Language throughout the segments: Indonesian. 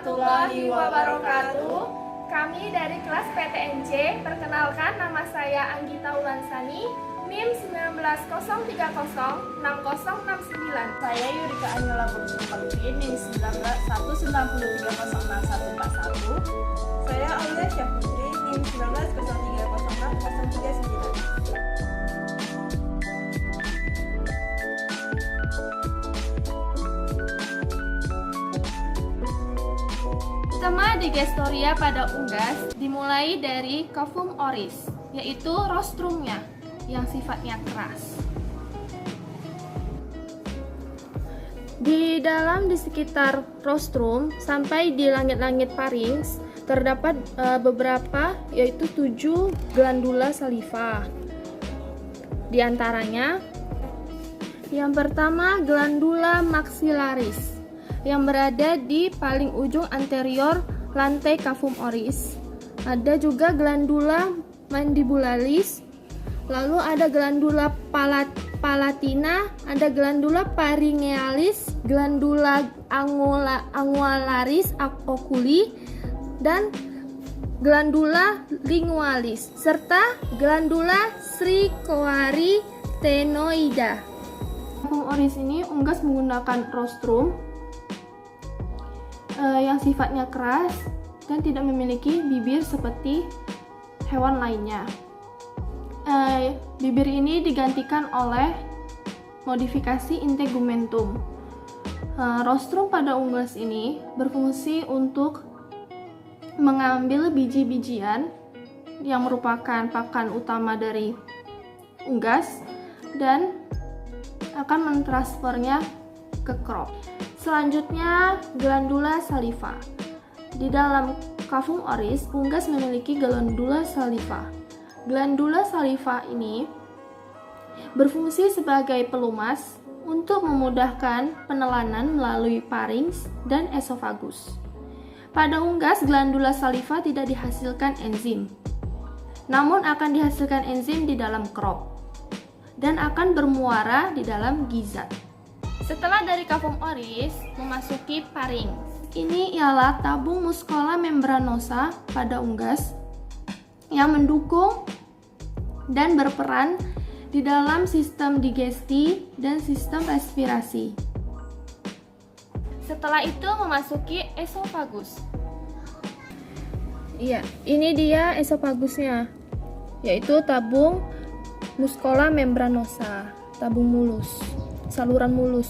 warahmatullahi wabarakatuh. Kami dari kelas PTNC, perkenalkan nama saya Anggita Ulansani, NIM 1903060669. Saya Yurika Anyola Burjun NIM 199193066141. Saya Aulia Syafutri, NIM 1903060339. Tema digestoria pada unggas dimulai dari kafum oris, yaitu rostrumnya yang sifatnya keras. Di sekitar rostrum sampai di langit-langit parings terdapat beberapa, yaitu 7 glandula saliva. Di antaranya, yang pertama glandula maxillaris yang berada di paling ujung anterior lantai kafum oris. Ada juga glandula mandibularis, lalu ada glandula palatina, ada glandula pharyngealis, glandula angularis oculi, dan glandula lingualis, serta glandula strichoarytenoida. Kafum oris ini unggas menggunakan rostrum yang sifatnya keras dan tidak memiliki bibir seperti hewan lainnya. Bibir ini digantikan oleh modifikasi integumentum. Rostrum pada unggas ini berfungsi untuk mengambil biji-bijian yang merupakan pakan utama dari unggas dan akan mentransfernya ke crop. Selanjutnya, glandula saliva. Di dalam kafum oris, unggas memiliki glandula saliva. Glandula saliva ini berfungsi sebagai pelumas untuk memudahkan penelanan melalui pharynx dan esofagus. Pada unggas, glandula saliva tidak dihasilkan enzim, namun akan dihasilkan enzim di dalam crop dan akan bermuara di dalam gizzard. Setelah dari kafum oris memasuki pharynx, ini ialah tabung muscola membranosa pada unggas yang mendukung dan berperan di dalam sistem digesti dan sistem respirasi. Setelah itu memasuki esofagus. Iya, ini dia esofagusnya, yaitu tabung muscola membranosa, tabung mulus, saluran mulus.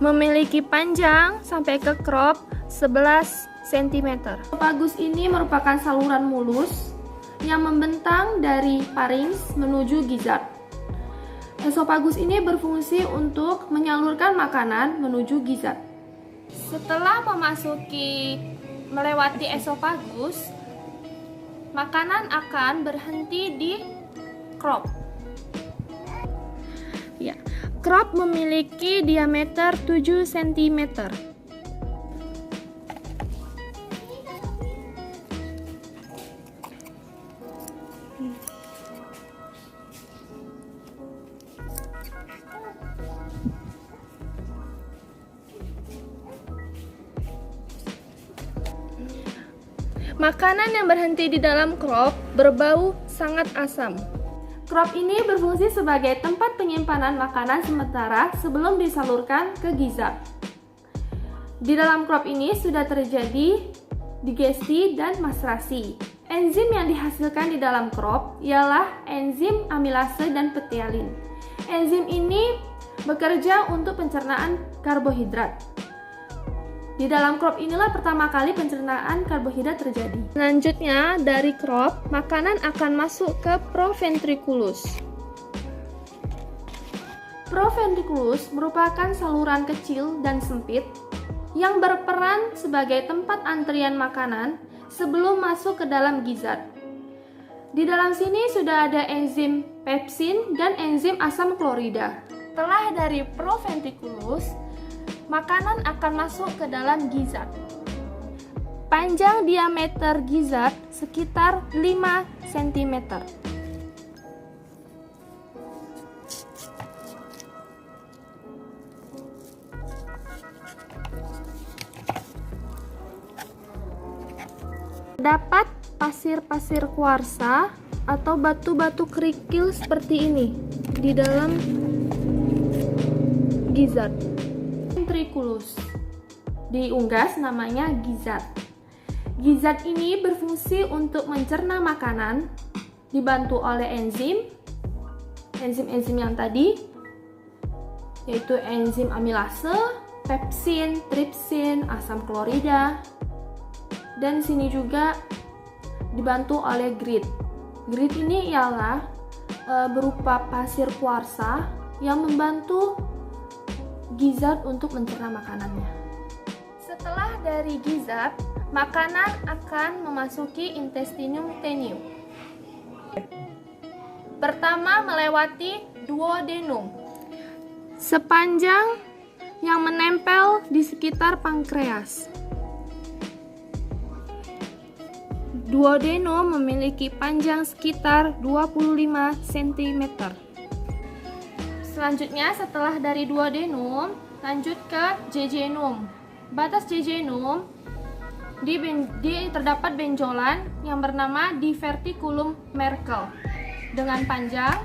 Memiliki panjang sampai ke crop 11 cm. Esofagus ini merupakan saluran mulus yang membentang dari pharynx menuju gizzard. Esofagus ini berfungsi untuk menyalurkan makanan menuju gizzard. Setelah melewati esofagus, makanan akan berhenti di crop. Ya, crop memiliki diameter 7 cm. Makanan yang berhenti di dalam crop berbau sangat asam. Crop ini berfungsi sebagai tempat penyimpanan makanan sementara sebelum disalurkan ke gizzard. Di dalam crop ini sudah terjadi digesti dan maserasi. Enzim yang dihasilkan di dalam crop ialah enzim amilase dan ptyalin. Enzim ini bekerja untuk pencernaan karbohidrat. Di dalam crop inilah pertama kali pencernaan karbohidrat terjadi. Selanjutnya, dari crop, makanan akan masuk ke proventriculus. Proventriculus merupakan saluran kecil dan sempit yang berperan sebagai tempat antrian makanan sebelum masuk ke dalam gizzard. Di dalam sini sudah ada enzim pepsin dan enzim asam klorida. Setelah dari proventriculus, makanan akan masuk ke dalam gizzard. Panjang diameter gizzard sekitar 5 cm. Terdapat pasir-pasir kuarsa atau batu-batu kerikil seperti ini di dalam gizzard. Ventriculus di unggas namanya gizzard. Gizzard ini berfungsi untuk mencerna makanan, dibantu oleh enzim yang tadi, yaitu enzim amilase, pepsin, tripsin, asam klorida, dan sini juga dibantu oleh grit. Grit ini ialah berupa pasir kuarsa yang membantu gizzard untuk mencerna makanannya. Setelah dari gizzard, makanan akan memasuki intestinum tenue. Pertama melewati duodenum, sepanjang yang menempel di sekitar pankreas. Duodenum memiliki panjang sekitar 25 cm. Selanjutnya setelah dari duodenum, lanjut ke jejunum. Batas jejunum terdapat benjolan yang bernama diverticulum Merkel dengan panjang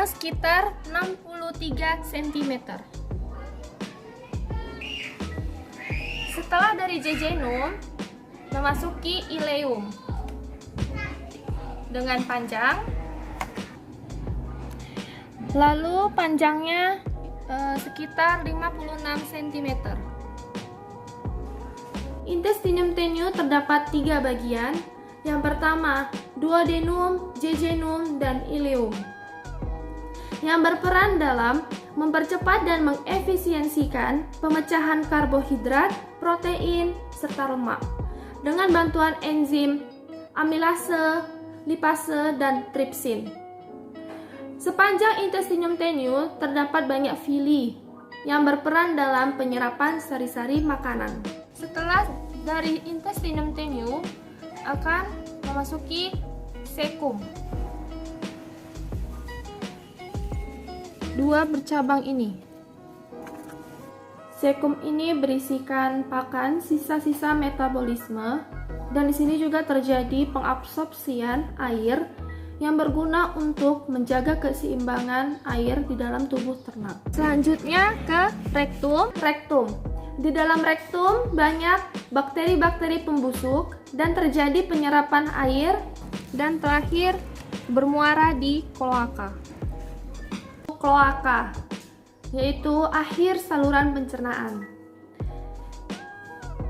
sekitar 63 cm. Setelah dari jejunum, memasuki ileum dengan panjang, lalu panjangnya sekitar 56 cm. Intestinum tenue terdapat 3 bagian. Yang pertama, duodenum, jejunum, dan ileum, yang berperan dalam mempercepat dan mengefisiensikan pemecahan karbohidrat, protein, serta lemak dengan bantuan enzim amilase, lipase, dan tripsin. Sepanjang intestinum tenue terdapat banyak villi yang berperan dalam penyerapan sari-sari makanan. Setelah dari intestinum tenue akan memasuki cecum. 2 bercabang ini. Cecum ini berisikan pakan sisa-sisa metabolisme, dan di sini juga terjadi pengabsorpsian air yang berguna untuk menjaga keseimbangan air di dalam tubuh ternak. Selanjutnya ke rektum. Di dalam rektum banyak bakteri-bakteri pembusuk dan terjadi penyerapan air, dan terakhir bermuara di kloaka. Kloaka yaitu akhir saluran pencernaan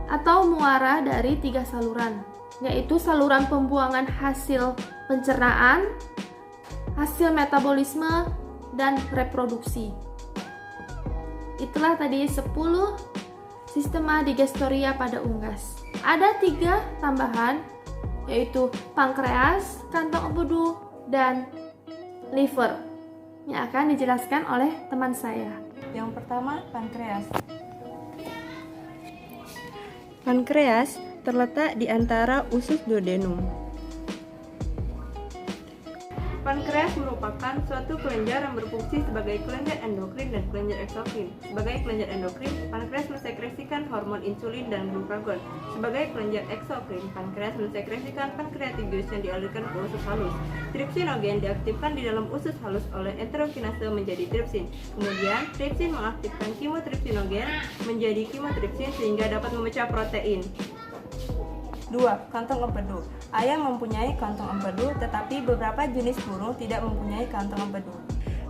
atau muara dari 3 saluran, yaitu saluran pembuangan hasil pencernaan, hasil metabolisme, dan reproduksi. Itulah tadi 10 sistema digestoria pada unggas. Ada 3 tambahan, yaitu pankreas, kantong empedu, dan liver, yang akan dijelaskan oleh teman saya. Yang pertama, pankreas. Pankreas terletak di antara usus duodenum. Pankreas merupakan suatu kelenjar yang berfungsi sebagai kelenjar endokrin dan kelenjar eksokrin. Sebagai kelenjar endokrin, pankreas mensekresikan hormon insulin dan glukagon. Sebagai kelenjar eksokrin, pankreas mensekresikan pankreatigus yang dialirkan ke usus halus. Tripsinogen diaktifkan di dalam usus halus oleh enterokinase menjadi tripsin. Kemudian, tripsin mengaktifkan kimotripsinogen menjadi kimotripsin sehingga dapat memecah protein. 2. Kantong empedu. Ayam mempunyai kantong empedu, tetapi beberapa jenis burung tidak mempunyai kantong empedu.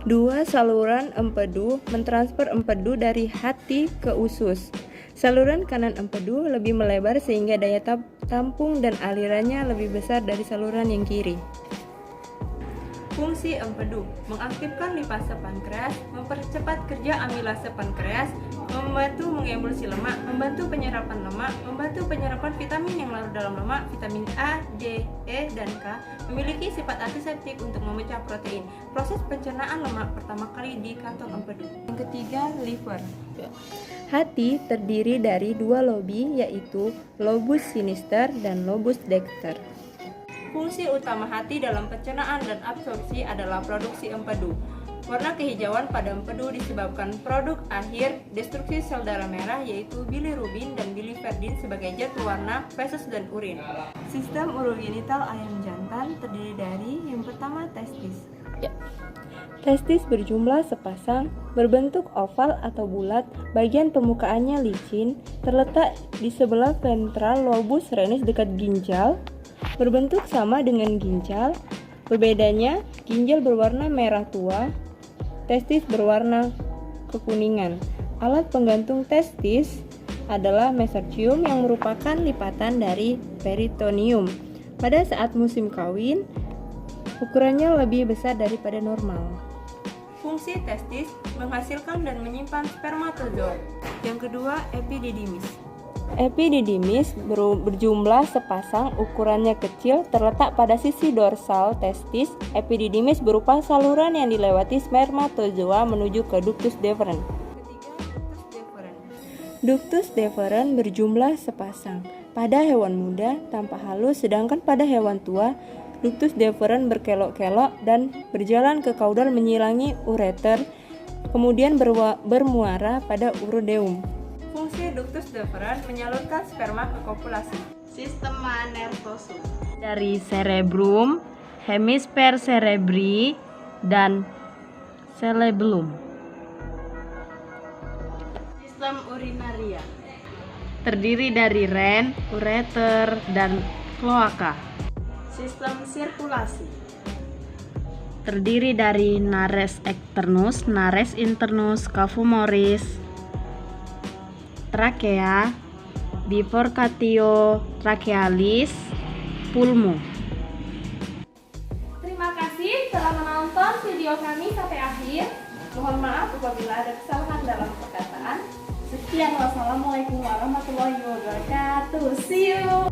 2. Saluran empedu mentransfer empedu dari hati ke usus. Saluran kanan empedu lebih melebar sehingga daya tampung dan alirannya lebih besar dari saluran yang kiri. Fungsi empedu: mengaktifkan lipase pankreas, mempercepat kerja amilase pankreas, membantu mengemulsi lemak, membantu penyerapan lemak, membantu penyerapan vitamin yang larut dalam lemak, vitamin A, D, E, dan K, memiliki sifat antiseptik untuk memecah protein. Proses pencernaan lemak pertama kali di kantong empedu. Yang ketiga, liver. Hati terdiri dari 2 lobi, yaitu lobus sinister dan lobus dexter. Fungsi utama hati dalam pencernaan dan absorpsi adalah produksi empedu. Warna kehijauan pada empedu disebabkan produk akhir destruksi sel darah merah yaitu bilirubin dan biliverdin sebagai zat pewarna feses dan urin. Sistem urogenital ayam jantan terdiri dari yang pertama testis. Testis berjumlah sepasang, berbentuk oval atau bulat, bagian permukaannya licin, terletak di sebelah ventral lobus renis dekat ginjal, berbentuk sama dengan ginjal. Berbedanya, ginjal berwarna merah tua, testis berwarna kekuningan. Alat penggantung testis adalah mesorchium yang merupakan lipatan dari peritoneum. Pada saat musim kawin, ukurannya lebih besar daripada normal. Fungsi testis menghasilkan dan menyimpan spermatozoa. Yang kedua, epididymis. Epididymis berjumlah sepasang, ukurannya kecil, terletak pada sisi dorsal testis. Epididymis berupa saluran yang dilewati spermatozoa menuju ke ductus deferens. Ketiga, ductus deferens. Ductus deferens berjumlah sepasang. Pada hewan muda tampak halus, sedangkan pada hewan tua ductus deferens berkelok-kelok dan berjalan ke kaudal menyilangi ureter, kemudian bermuara pada urodeum. Fungsi ductus deferens menyalurkan sperma ke kopulasi. Sistema nervosum. Dari cerebrum, hemisfer cerebri, dan cerebellum. Sistem urinaria. Terdiri dari ren, ureter, dan kloaka. Sistem sirkulasi. Terdiri dari nares externus, nares internus, cava moris, trakea, bifurcatio trachealis, pulmo. Terima kasih telah menonton video kami sampai akhir. Mohon maaf apabila ada kesalahan dalam perkataan. Sekian, wassalamualaikum warahmatullahi wabarakatuh. See you.